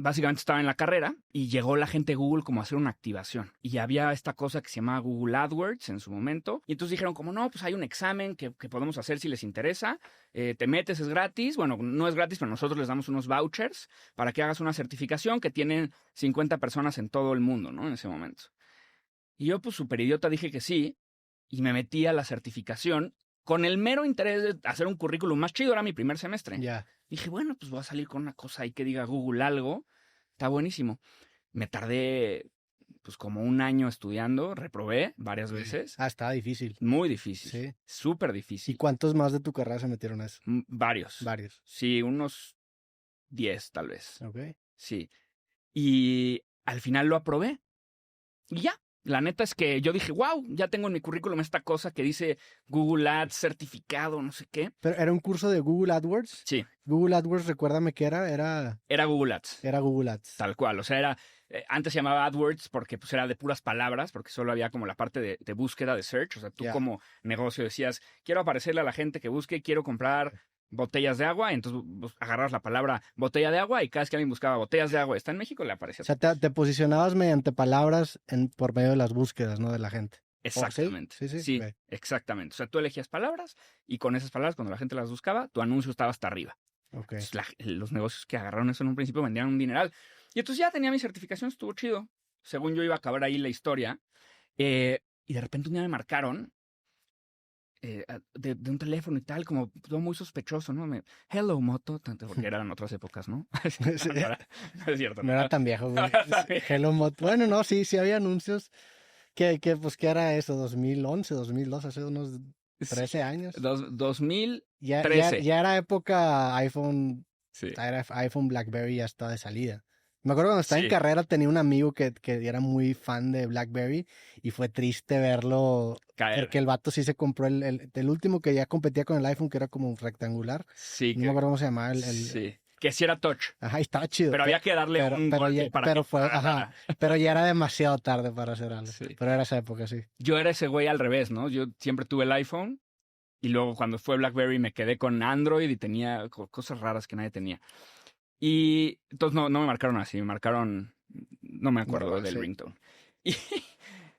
básicamente estaba en la carrera y llegó la gente de Google como a hacer una activación. Y había esta cosa que se llamaba Google AdWords en su momento. Y entonces dijeron como, no, pues hay un examen que podemos hacer si les interesa. Te metes, es gratis. Bueno, no es gratis, pero nosotros les damos unos vouchers para que hagas una certificación que tienen 50 personas en todo el mundo, ¿no? En ese momento. Y yo, pues, súper idiota, dije que sí. Y me metí a la certificación con el mero interés de hacer un currículum más chido. Era mi primer semestre. Ya. Dije, bueno, pues voy a salir con una cosa ahí que diga Google algo. Está buenísimo. Me tardé, pues, como un año estudiando. Reprobé varias veces. Estaba difícil. Muy difícil. Sí. Súper ¿Y difícil. cuántos más de tu carrera se metieron a eso? Varios. Varios. Sí, unos 10 tal vez. Ok. Sí. Y al final lo aprobé. Y ya. La neta es que yo dije, wow, ya tengo en mi currículum esta cosa que dice Google Ads certificado, no sé qué. ¿Pero era un curso de Google AdWords? Sí. Google AdWords, recuérdame qué era. Era Google Ads. Era Google Ads. Tal cual. O sea, era. Antes se llamaba AdWords porque pues, era de puras palabras, porque solo había como la parte de búsqueda, de search. O sea, tú como negocio decías, quiero aparecerle a la gente que busque, quiero comprar botellas de agua. Entonces agarras la palabra botella de agua y cada vez que alguien buscaba botellas de agua, está en México, le aparecía. O sea, te posicionabas mediante palabras por medio de las búsquedas, ¿no? De la gente. Exactamente. Sí, okay. Exactamente. O sea, tú elegías palabras y con esas palabras, cuando la gente las buscaba, tu anuncio estaba hasta arriba. Okay. Entonces, los negocios que agarraron eso en un principio vendían un dineral. Y entonces ya tenía mi certificación, estuvo chido. Según yo iba a acabar ahí la historia. Y de repente un día me marcaron de un teléfono y tal, como todo muy sospechoso, ¿no? Hello, Moto, porque eran otras épocas, ¿no? No es cierto. No era tan viejo, güey. Hello, Moto. Bueno, no, sí había anuncios. Pues, ¿qué era eso? 2011, 2012, hace unos 13 años. 2013. Ya era época iPhone. Sí. Era iPhone, BlackBerry ya estaba de salida. Me acuerdo cuando estaba en carrera tenía un amigo que era muy fan de BlackBerry y fue triste verlo caer. Porque el vato sí se compró el último que ya competía con el iPhone, que era como un rectangular. Sí. No me acuerdo cómo se llamaba. Sí. Que sí era touch. Ajá, estaba chido. Pero había que darle un golpe pero ya era demasiado tarde para hacer algo. Sí. Pero era esa época, sí. Yo era ese güey al revés, ¿no? Yo siempre tuve el iPhone y luego cuando fue BlackBerry me quedé con Android y tenía cosas raras que nadie tenía. Y entonces no me marcaron así, me marcaron, no me acuerdo del ringtone.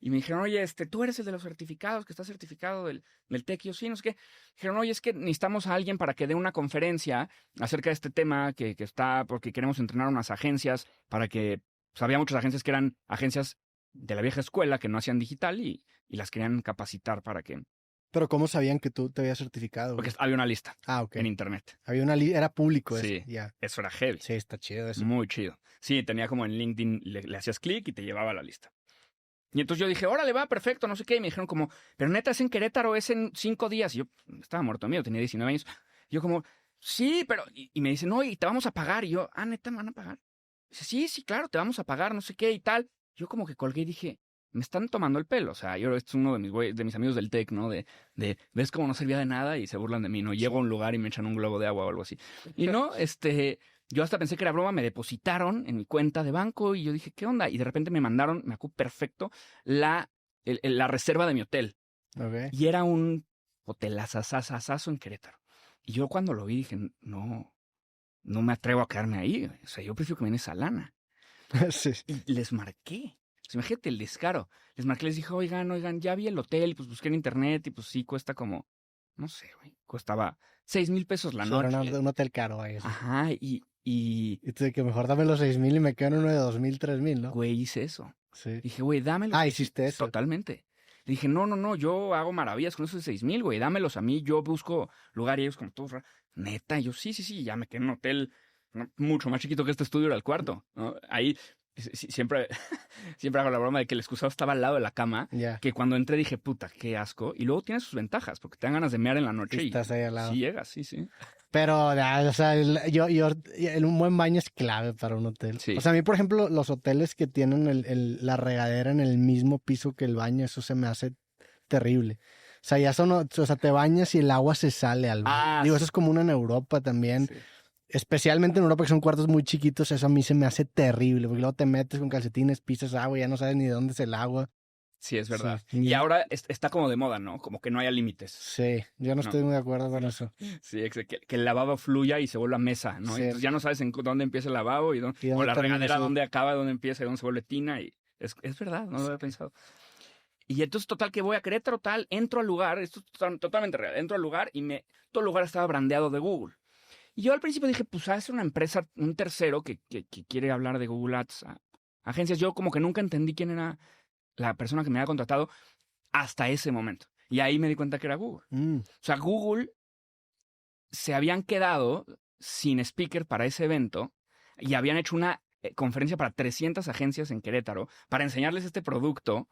Y me dijeron, oye, tú eres el de los certificados, que está certificado del TEC. Y yo, sí, no sé qué. Dijeron, oye, es que necesitamos a alguien para que dé una conferencia acerca de este tema que está, porque queremos entrenar unas agencias para que, pues había muchas agencias que eran agencias de la vieja escuela que no hacían digital y las querían capacitar para que... ¿Pero cómo sabían que tú te habías certificado? Porque había una lista en internet. Había una lista, era público eso. Sí, eso era heavy. Sí, está chido eso. Muy chido. Sí, tenía como en LinkedIn, le hacías clic y te llevaba a la lista. Y entonces yo dije, órale, va, perfecto, no sé qué. Y me dijeron como, pero neta, es en Querétaro, es en 5 días. Y yo estaba muerto mío, tenía 19 años. Y yo como, sí, pero... Y me dicen, no, y te vamos a pagar. Y yo, neta, ¿me van a pagar? Y dice, sí, claro, te vamos a pagar, no sé qué y tal. Yo como que colgué y dije, me están tomando el pelo. O sea, esto es uno de mis amigos del TEC, ¿no? De ves cómo no servía de nada y se burlan de mí, ¿no? Llego a un lugar y me echan un globo de agua o algo así. Y no, yo hasta pensé que era broma, me depositaron en mi cuenta de banco y yo dije, ¿qué onda? Y de repente me mandaron, me acuerdo perfecto, la reserva de mi hotel. Okay. Y era un hotelazazazazo en Querétaro. Y yo cuando lo vi dije, no me atrevo a quedarme ahí. O sea, yo prefiero que me den esa lana. Sí. Y les marqué. Pues imagínate el descaro. Les marqué, les dije, oigan, ya vi el hotel, pues busqué en internet y pues sí, cuesta como, no sé, güey, costaba 6,000 pesos la noche. Era un hotel caro ahí. Ajá, y tú de que mejor dame los 6,000 y me quedo en uno de 2,000, 3,000, ¿no? Güey, hice eso. Sí. Dije, güey, dámelos. Hiciste eso. Totalmente. Le dije, no, yo hago maravillas con esos 6,000, güey, dámelos a mí, yo busco lugar y ellos como todos, neta, y yo, sí, ya me quedé en un hotel mucho más chiquito que este estudio era el cuarto, ¿no? Ahí siempre hago la broma de que el excusado estaba al lado de la cama, que cuando entré dije, puta, qué asco, y luego tiene sus ventajas, porque te dan ganas de mear en la noche y estás ahí al lado. Sí llegas, sí. Pero, o sea, un buen baño es clave para un hotel. Sí. O sea, a mí, por ejemplo, los hoteles que tienen la regadera en el mismo piso que el baño, eso se me hace terrible. O sea, te bañas y el agua se sale al baño. Digo, eso es común en Europa también. Sí. Especialmente en Europa, que son cuartos muy chiquitos, eso a mí se me hace terrible. Porque luego te metes con calcetines, pisas agua y ya no sabes ni de dónde es el agua. Sí, es verdad. Sí. Y ahora está como de moda, ¿no? Como que no haya límites. Sí, yo no estoy muy de acuerdo con eso. Sí, que el lavabo fluya y se vuelva mesa, ¿no? Sí. Entonces ya no sabes dónde empieza el lavabo o la regadera dónde acaba, dónde empieza y dónde se vuelve tina. Y es verdad, no lo había pensado. Y entonces, total, que voy a Querétaro, entro al lugar, esto es totalmente real, entro al lugar y todo el lugar estaba brandeado de Google. Y yo al principio dije, pues es una empresa, un tercero que quiere hablar de Google Ads a agencias. Yo como que nunca entendí quién era la persona que me había contratado hasta ese momento. Y ahí me di cuenta que era Google. O sea, Google se habían quedado sin speaker para ese evento y habían hecho una conferencia para 300 agencias en Querétaro para enseñarles este producto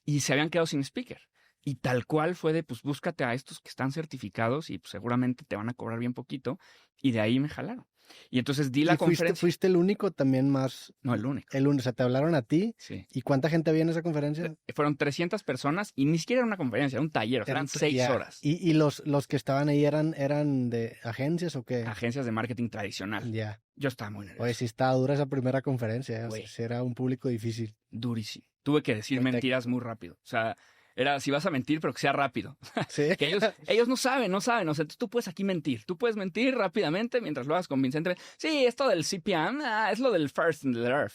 y se habían quedado sin speaker. Y tal cual fue de, pues búscate a estos que están certificados y pues, seguramente te van a cobrar bien poquito. Y de ahí me jalaron. Y entonces di la conferencia. ¿Fuiste el único también más? No, el único. O sea, te hablaron a ti. Sí. ¿Y cuánta gente había en esa conferencia? Fueron 300 personas y ni siquiera era una conferencia, era un taller, eran 6 horas. ¿Y los que estaban ahí eran de agencias o qué? Agencias de marketing tradicional. Ya. Yo estaba muy nervioso. Oye, sí estaba dura esa primera conferencia. O sea, sí era un público difícil. Durísimo. Tuve que decir mentiras muy rápido. O sea, era si vas a mentir, pero que sea rápido. Sí. Que ellos no saben. O sea, tú puedes aquí mentir. Tú puedes mentir rápidamente mientras lo hagas convincentemente. Sí, esto del CPM es lo del first and the other.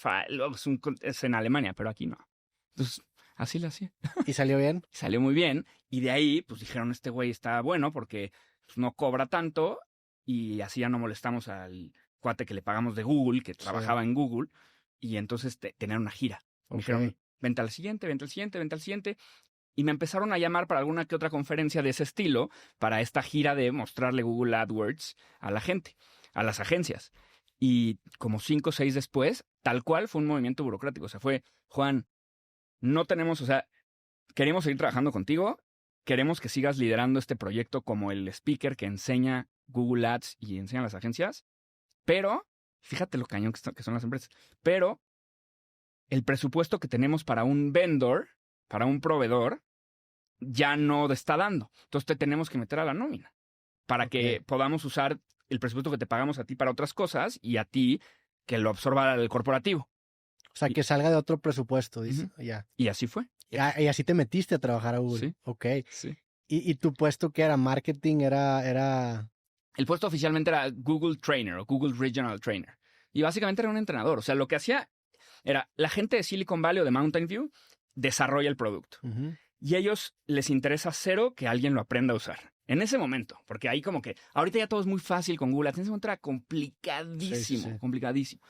Es en Alemania, pero aquí no. Entonces, así lo hacía. ¿Y salió bien? Salió muy bien. Y de ahí, pues dijeron, este güey está bueno porque pues, no cobra tanto. Y así ya no molestamos al cuate que le pagamos de Google, que trabajaba en Google. Y entonces tener una gira. Me dijeron, vente al siguiente, vente al siguiente, vente al siguiente. Y me empezaron a llamar para alguna que otra conferencia de ese estilo, para esta gira de mostrarle Google AdWords a la gente, a las agencias. Y como 5 o 6 después, tal cual fue un movimiento burocrático. O sea, fue, Juan, no tenemos, o sea, queremos seguir trabajando contigo, queremos que sigas liderando este proyecto como el speaker que enseña Google Ads y enseña a las agencias, pero, fíjate lo cañón que son las empresas, pero el presupuesto que tenemos para un vendor, para un proveedor, ya no te está dando. Entonces te tenemos que meter a la nómina para que podamos usar el presupuesto que te pagamos a ti para otras cosas y a ti que lo absorba el corporativo. O sea, que salga de otro presupuesto, dice. Ya. Y así fue. Y así te metiste a trabajar a Google. Sí. Ok. Sí. ¿Y tu puesto qué era? ¿Marketing? Era...? El puesto oficialmente era Google Trainer o Google Regional Trainer. Y básicamente era un entrenador. O sea, lo que hacía era la gente de Silicon Valley o de Mountain View desarrolla el producto. Y a ellos les interesa cero que alguien lo aprenda a usar. En ese momento. Porque ahí como que ahorita ya todo es muy fácil con Google. En ese momento era complicadísimo. Sí. Complicadísimo.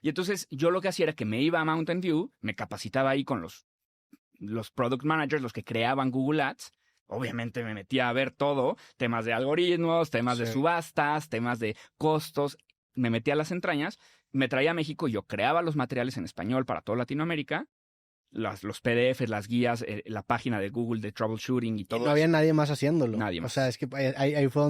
Y entonces yo lo que hacía era que me iba a Mountain View, me capacitaba ahí con los product managers, los que creaban Google Ads. Obviamente me metía a ver todo, temas de algoritmos, temas de subastas, temas de costos. Me metía a las entrañas, me traía a México y yo creaba los materiales en español para toda Latinoamérica, los PDFs, las guías, la página de Google de troubleshooting y todo. No había nadie más haciéndolo. Nadie más. O sea, es que ahí fue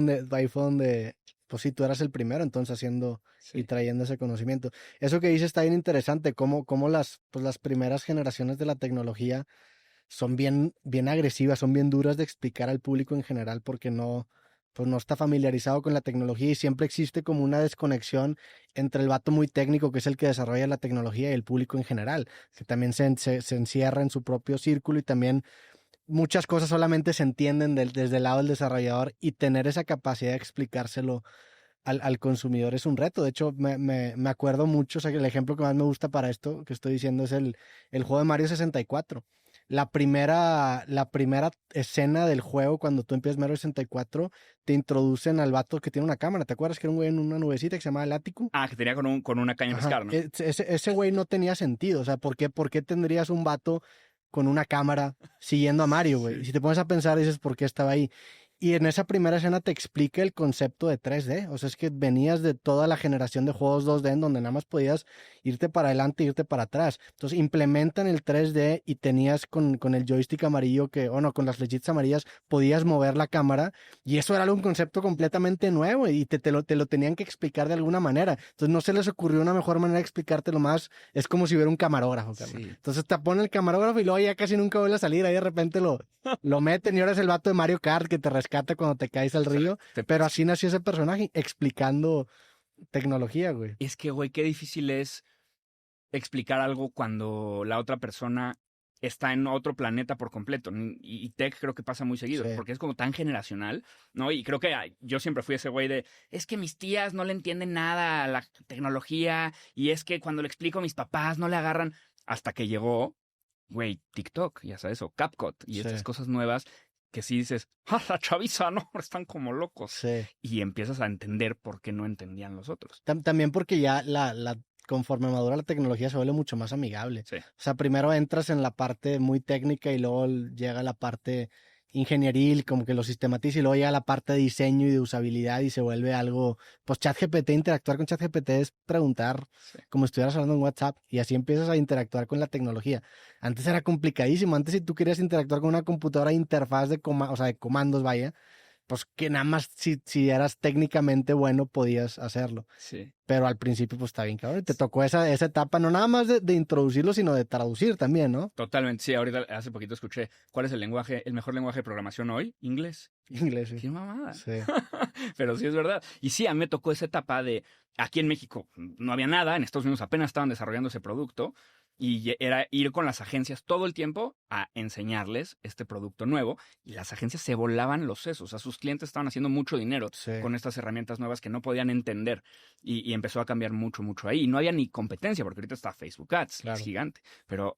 donde, pues sí, tú eras el primero entonces haciendo y trayendo ese conocimiento. Eso que dices está bien interesante, cómo las primeras generaciones de la tecnología son bien agresivas, son bien duras de explicar al público en general porque no está familiarizado con la tecnología y siempre existe como una desconexión entre el vato muy técnico, que es el que desarrolla la tecnología, y el público en general, que también se encierra en su propio círculo y también muchas cosas solamente se entienden desde el lado del desarrollador, y tener esa capacidad de explicárselo al consumidor es un reto. De hecho, me acuerdo mucho, o sea, que el ejemplo que más me gusta para esto que estoy diciendo es el juego de Mario 64. La primera escena del juego, cuando tú empiezas Mario 64, te introducen al vato que tiene una cámara. ¿Te acuerdas que era un güey en una nubecita que se llamaba el Ático? Ah, que tenía con una caña de pescar, ¿no? Ese güey no tenía sentido. O sea, ¿por qué tendrías un vato con una cámara siguiendo a Mario, güey? Sí. Y si te pones a pensar, dices, ¿por qué estaba ahí? Y en esa primera escena te explica el concepto de 3D. O sea, es que venías de toda la generación de juegos 2D en donde nada más podías irte para adelante e irte para atrás. Entonces implementan el 3D y tenías con el joystick amarillo con las flechitas amarillas podías mover la cámara, y eso era un concepto completamente nuevo y te lo tenían que explicar de alguna manera. Entonces no se les ocurrió una mejor manera de explicártelo más. Es como si hubiera un camarógrafo. Sí. Entonces te ponen el camarógrafo y luego ya casi nunca vuelve a salir. Ahí de repente lo meten y ahora es el vato de Mario Kart que te rescata cuando te caes al río. Pero así nació ese personaje, explicando tecnología, güey. Es que, güey, qué difícil es explicar algo cuando la otra persona está en otro planeta por completo. Y tech creo que pasa muy seguido, Sí. porque es como tan generacional, ¿no? Y creo que yo siempre fui ese güey de, es que mis tías no le entienden nada a la tecnología, y es que cuando le explico a mis papás no le agarran, hasta que llegó, güey, TikTok, ya sabes, o CapCut, y estas cosas nuevas que sí dices, la chaviza, no, están como locos. Sí. Y empiezas a entender por qué no entendían los otros. También porque ya conforme madura la tecnología se vuelve mucho más amigable. Sí. O sea, primero entras en la parte muy técnica y luego llega la parte ingenieril, como que lo sistematiza, y luego llega la parte de diseño y de usabilidad y se vuelve algo, pues ChatGPT, interactuar con ChatGPT es preguntar como si estuvieras hablando en WhatsApp, y así empiezas a interactuar con la tecnología. Antes era complicadísimo, antes si tú querías interactuar con una computadora interfaz de comandos, vaya, pues que nada más si eras técnicamente bueno podías hacerlo. Sí. Pero al principio pues está bien cabrón. Te tocó esa etapa no nada más de introducirlo, sino de traducir también, ¿no? Totalmente, sí. Ahorita hace poquito escuché, ¿cuál es el mejor lenguaje de programación hoy? Inglés. Inglés, sí. Qué mamada. Sí. Pero sí es verdad. Y sí, a mí me tocó esa etapa de, aquí en México no había nada, en Estados Unidos apenas estaban desarrollando ese producto, y era ir con las agencias todo el tiempo a enseñarles este producto nuevo, y las agencias se volaban los sesos. O sea, sus clientes estaban haciendo mucho dinero con estas herramientas nuevas que no podían entender, y empezó a cambiar mucho, mucho ahí. Y no había ni competencia, porque ahorita está Facebook Ads, es gigante, pero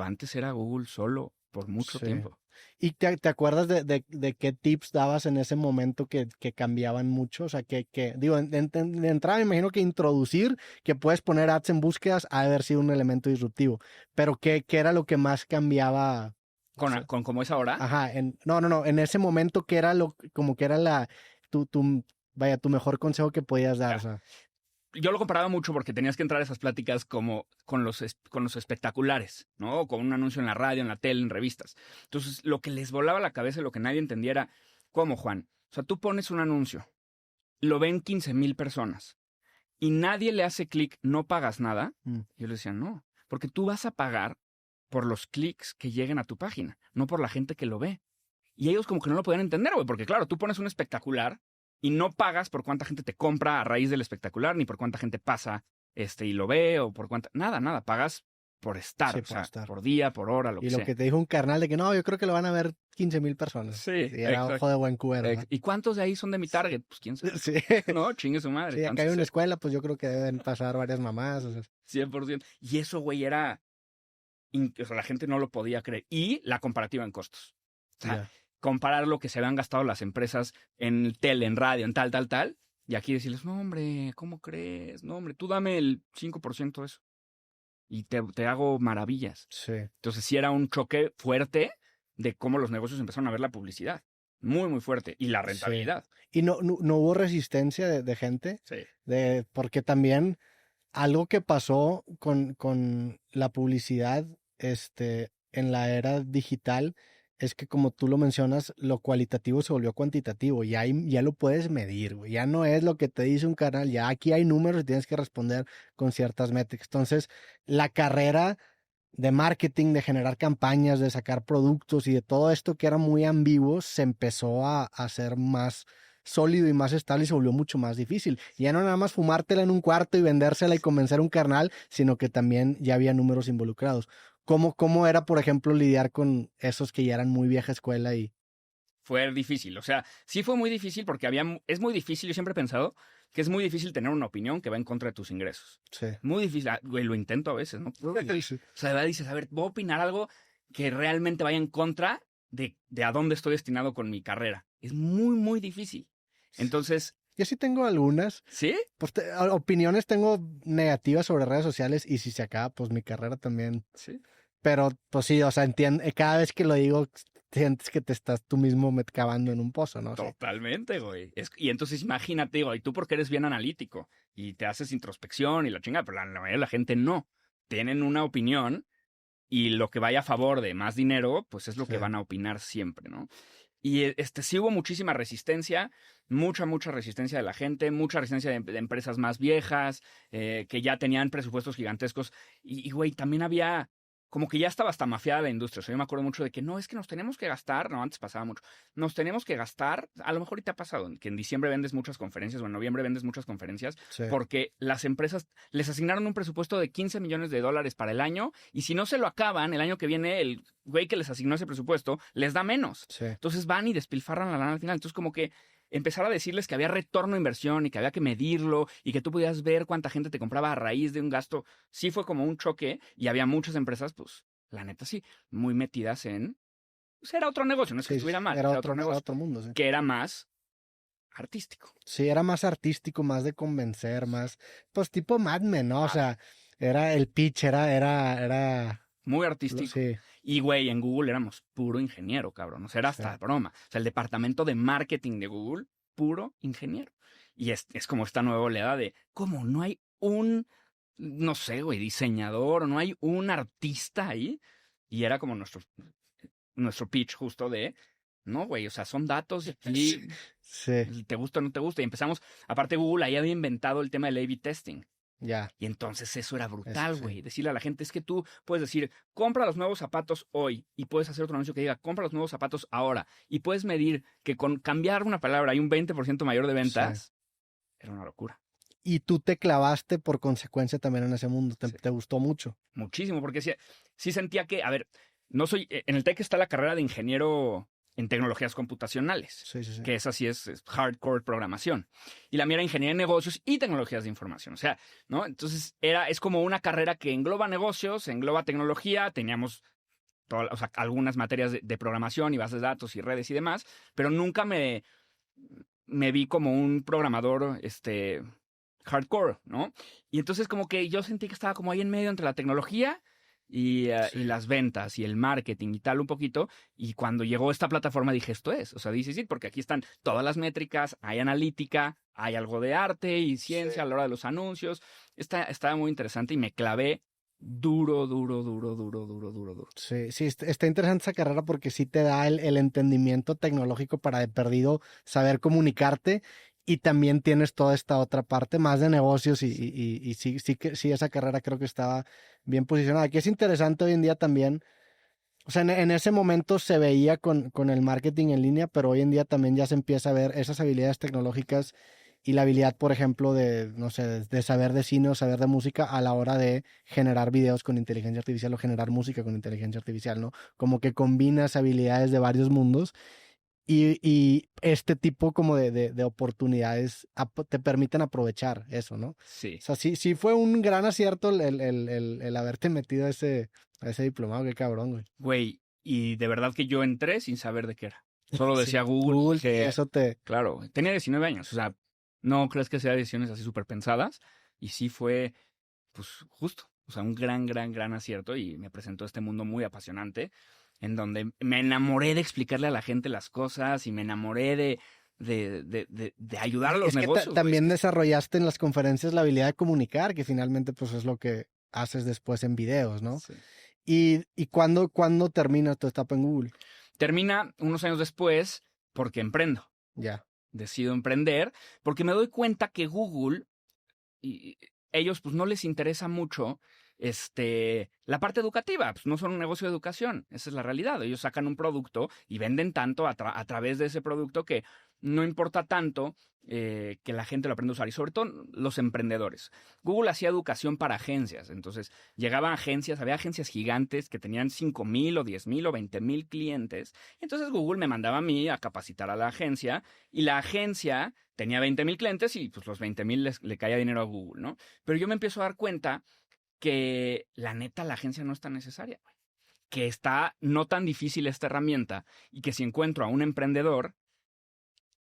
antes era Google solo por mucho tiempo. ¿Y te acuerdas de qué tips dabas en ese momento que cambiaban mucho? O sea, digo, de entrada me imagino que introducir, que puedes poner ads en búsquedas, ha de haber sido un elemento disruptivo. Pero ¿qué era lo que más cambiaba? ¿Con cómo es ahora? Ajá, no, en ese momento, ¿qué era como que era tu mejor consejo que podías dar? O sea. Yo lo comparaba mucho porque tenías que entrar a esas pláticas como con los espectaculares, ¿no? O con un anuncio en la radio, en la tele, en revistas. Entonces, lo que les volaba la cabeza y lo que nadie entendía era, ¿cómo, Juan? O sea, tú pones un anuncio, lo ven 15,000 personas y nadie le hace clic, no pagas nada. Yo les decía, no, porque tú vas a pagar por los clics que lleguen a tu página, no por la gente que lo ve. Y ellos como que no lo podían entender, güey, porque claro, tú pones un espectacular y no pagas por cuánta gente te compra a raíz del espectacular, ni por cuánta gente pasa y lo ve, o por cuánta... Nada, pagas por estar, sí, o sea, por día, por hora, lo que sea. Y lo que te dijo un carnal de que no, yo creo que lo van a ver 15,000 personas. Sí, y era ojo de buen cubero, ¿no? ¿Y cuántos de ahí son de mi target? Pues quién sabe. Sí. No, chingue su madre. Sí, acá hay una escuela, pues yo creo que deben pasar varias mamás. O sea. 100%. Y eso, güey, era... O sea, la gente no lo podía creer. Y la comparativa en costos. O sea, comparar lo que se habían gastado las empresas en tele, en radio, en tal, y aquí decirles, no, hombre, ¿cómo crees? No, hombre, tú dame el 5% de eso. Y te hago maravillas. Sí. Entonces sí era un choque fuerte de cómo los negocios empezaron a ver la publicidad. Muy, muy fuerte. Y la rentabilidad. Sí. ¿Y no hubo resistencia de gente? Sí. Porque también algo que pasó con la publicidad en la era digital es que, como tú lo mencionas, lo cualitativo se volvió cuantitativo. Ya lo puedes medir, güey. Ya no es lo que te dice un canal. Ya aquí hay números y tienes que responder con ciertas métricas. Entonces, la carrera de marketing, de generar campañas, de sacar productos y de todo esto que era muy ambiguo, se empezó a hacer más sólido y más estable y se volvió mucho más difícil. Ya no nada más fumártela en un cuarto y vendérsela y convencer a un carnal, sino que también ya había números involucrados. ¿Cómo era, por ejemplo, lidiar con esos que ya eran muy vieja escuela? Fue difícil, o sea, sí fue muy difícil porque es muy difícil, yo siempre he pensado que es muy difícil tener una opinión que va en contra de tus ingresos. Sí. Muy difícil, güey, lo intento a veces, ¿no? O sea, dices, a ver, voy a opinar algo que realmente vaya en contra de a dónde estoy destinado con mi carrera. Es muy, muy difícil. Entonces... Yo sí tengo algunas. ¿Sí? Pues opiniones tengo negativas sobre redes sociales, y si se acaba, pues mi carrera también. Sí. Pero, pues sí, o sea, cada vez que lo digo, sientes que te estás tú mismo cavando en un pozo, ¿no? Totalmente, güey. Y entonces imagínate, güey, tú porque eres bien analítico y te haces introspección y la chingada, pero la mayoría de la gente no. Tienen una opinión y lo que vaya a favor de más dinero, pues es lo que van a opinar siempre, ¿no? Y sí hubo muchísima resistencia, mucha resistencia de la gente, mucha resistencia de empresas más viejas, que ya tenían presupuestos gigantescos. Y, güey, también había como que ya estaba hasta mafiada la industria. O sea, yo me acuerdo mucho de que no, es que nos tenemos que gastar, no, antes pasaba mucho, nos tenemos que gastar, a lo mejor ahorita ha pasado, que en diciembre vendes muchas conferencias o en noviembre vendes muchas conferencias, porque las empresas les asignaron un presupuesto de $15 millones para el año, y si no se lo acaban, el año que viene el güey que les asignó ese presupuesto les da menos. Entonces van y despilfarran la lana al final. Entonces como que empezar a decirles que había retorno a inversión y que había que medirlo y que tú podías ver cuánta gente te compraba a raíz de un gasto, sí fue como un choque y había muchas empresas, pues, la neta sí, muy metidas en... Pues era otro negocio, no es que estuviera mal, era otro negocio. Era otro mundo, sí. Que era más artístico. Sí, era más artístico, más de convencer, más, pues tipo Mad Men, ¿no? O sea, era el pitch, era... Muy artístico. Sí. Y, güey, en Google éramos puro ingeniero, cabrón. O sea, era hasta broma. O sea, el departamento de marketing de Google, puro ingeniero. Y es como esta nueva oleada de, ¿cómo? No hay un, no sé, güey, diseñador, no hay un artista ahí. Y era como nuestro pitch justo de, no, güey, o sea, son datos y te gusta o no te gusta. Y empezamos, aparte Google ahí había inventado el tema del A/B testing. Ya. Y entonces eso era brutal, güey. Decirle a la gente, es que tú puedes decir, compra los nuevos zapatos hoy. Y puedes hacer otro anuncio que diga, compra los nuevos zapatos ahora. Y puedes medir que con cambiar una palabra hay un 20% mayor de ventas. Sí. Era una locura. Y tú te clavaste por consecuencia también en ese mundo. ¿Te gustó mucho? Muchísimo, porque sí sentía que, a ver, no soy... En el TEC está la carrera de ingeniero en tecnologías computacionales, que esa sí es hardcore programación. Y la mía era ingeniería en negocios y tecnologías de información. O sea, ¿no? Entonces es como una carrera que engloba negocios, engloba tecnología, teníamos algunas materias de programación y bases de datos y redes y demás, pero nunca me vi como un programador hardcore, ¿no? Y entonces como que yo sentí que estaba como ahí en medio entre la tecnología y las ventas y el marketing y tal un poquito. Y cuando llegó esta plataforma dije, esto es. O sea, dice sí, porque aquí están todas las métricas, hay analítica, hay algo de arte y ciencia a la hora de los anuncios. Estaba muy interesante y me clavé duro. Sí, está interesante esa carrera porque sí te da el entendimiento tecnológico para de perdido saber comunicarte. Y también tienes toda esta otra parte más de negocios y sí, esa carrera creo que estaba bien posicionada. Aquí es interesante hoy en día también, o sea, en ese momento se veía con el marketing en línea, pero hoy en día también ya se empieza a ver esas habilidades tecnológicas y la habilidad, por ejemplo, no sé, de saber de cine o saber de música a la hora de generar videos con inteligencia artificial o generar música con inteligencia artificial, ¿no? Como que combinas habilidades de varios mundos. Y este tipo como de oportunidades te permiten aprovechar eso, ¿no? Sí. O sea, sí fue un gran acierto el haberte metido a ese diplomado, qué cabrón, güey. Güey, y de verdad que yo entré sin saber de qué era. Solo decía Google que... Eso Claro, tenía 19 años, o sea, no crees que sea decisiones así súper pensadas. Y sí fue, pues, justo. O sea, un gran acierto y me presentó este mundo muy apasionante en donde me enamoré de explicarle a la gente las cosas y me enamoré de ayudar a los negocios. También desarrollaste en las conferencias la habilidad de comunicar, que finalmente pues es lo que haces después en videos, ¿no? Sí. ¿Y cuándo termina tu etapa en Google? Termina unos años después porque emprendo. Ya. Decido emprender porque me doy cuenta que Google, ellos pues no les interesa mucho la parte educativa, pues no son un negocio de educación, esa es la realidad. Ellos sacan un producto y venden tanto a través de ese producto que no importa tanto que la gente lo aprenda a usar, y sobre todo los emprendedores. Google hacía educación para agencias, entonces llegaban agencias, había agencias gigantes que tenían 5,000 o 10,000 o 20,000 clientes, entonces Google me mandaba a mí a capacitar a la agencia, y la agencia tenía 20,000 clientes y pues los 20,000 le caía dinero a Google, ¿no? Pero yo me empiezo a dar cuenta que la neta la agencia no es tan necesaria, que está no tan difícil esta herramienta, y que si encuentro a un emprendedor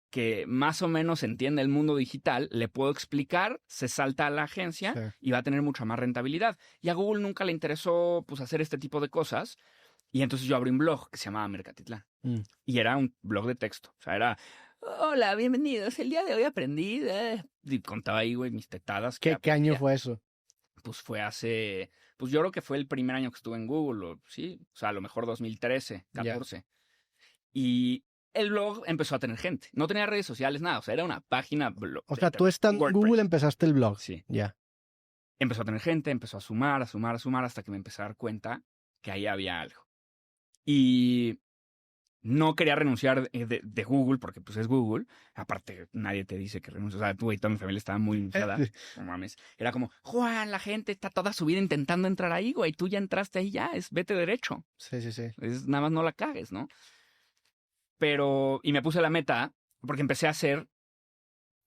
que más o menos entiende el mundo digital, le puedo explicar, se salta a la agencia y va a tener mucha más rentabilidad. Y a Google nunca le interesó pues hacer este tipo de cosas, y entonces yo abrí un blog que se llamaba Mercatitlán. Y era un blog de texto, o sea, era... Hola, bienvenidos, el día de hoy aprendí... Y contaba ahí, güey, mis tetadas. ¿Qué año fue eso? Pues fue hace, pues yo creo que fue el primer año que estuve en Google, sí, o sea, a lo mejor 2013, 14. Yeah. Y el blog empezó a tener gente. No tenía redes sociales, nada, o sea, era una página blog. O sea, tú estando en Google empezaste el blog. Sí. Ya. Empezó a tener gente, empezó a sumar, hasta que me empecé a dar cuenta que ahí había algo. Y no quería renunciar de Google, porque pues es Google. Aparte, nadie te dice que renuncies. O sea, tú y toda mi familia estaba muy enfadada. No mames. Era como, Juan, la gente está toda su vida intentando entrar ahí, güey. Tú ya entraste ahí, ya. Vete derecho. Sí. Nada más no la cagues, ¿no? Y me puse la meta, porque empecé a hacer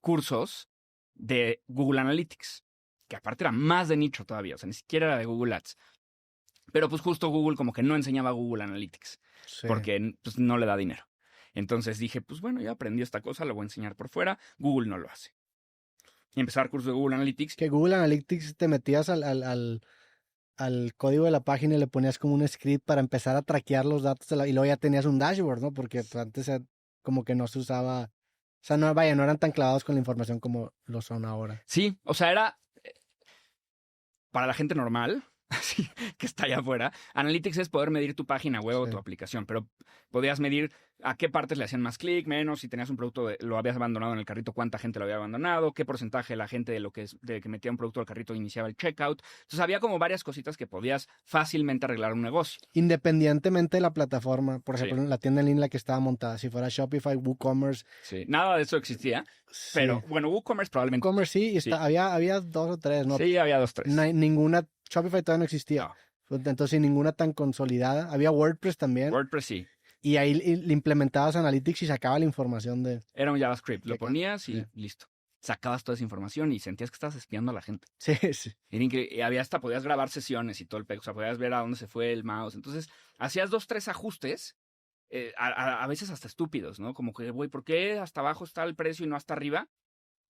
cursos de Google Analytics, que aparte era más de nicho todavía. O sea, ni siquiera era de Google Ads. Pero pues justo Google como que no enseñaba Google Analytics. Sí. Porque pues, no le da dinero. Entonces dije, pues bueno, ya aprendí esta cosa, lo voy a enseñar por fuera. Google no lo hace. Y empecé a dar cursos de Google Analytics. Que Google Analytics te metías al código de la página y le ponías como un script para empezar a traquear los datos y luego ya tenías un dashboard, ¿no? Porque pues, antes como que no se usaba. O sea, no eran tan clavados con la información como lo son ahora. Sí, o sea, era para la gente normal. Así que está allá afuera. Analytics es poder medir tu página web o tu aplicación, pero podías medir a qué partes le hacían más clic, menos, si tenías un producto, lo habías abandonado en el carrito, cuánta gente lo había abandonado, qué porcentaje de la gente de que metía un producto al carrito iniciaba el checkout. Entonces había como varias cositas que podías fácilmente arreglar un negocio. Independientemente de la plataforma, por ejemplo, la tienda en línea en la que estaba montada, si fuera Shopify, WooCommerce. Sí, nada de eso existía, pero bueno, WooCommerce probablemente. WooCommerce sí, había 2 o 3, ¿no? Sí, había 2 o 3. Ninguna, Shopify todavía no existía. No. Entonces, ninguna tan consolidada. Había WordPress también. WordPress sí. Y ahí le implementabas Analytics y sacaba la información de... Era un JavaScript. Lo ponías y listo. Sacabas toda esa información y sentías que estabas espiando a la gente. Sí. Era increíble. Y había hasta, podías grabar sesiones y todo el pedo. O sea, podías ver a dónde se fue el mouse. Entonces, hacías 2, 3 ajustes, a veces hasta estúpidos, ¿no? Como que, güey, ¿por qué hasta abajo está el precio y no hasta arriba?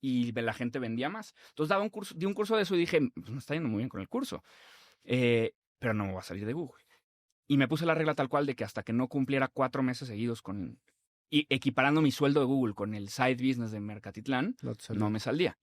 Y la gente vendía más. Entonces, di un curso de eso y dije, pues me está yendo muy bien con el curso. Pero no me voy a salir de Google. Y me puse la regla tal cual de que hasta que no cumpliera 4 meses seguidos y equiparando mi sueldo de Google con el side business de Mercatitlán, no me salía.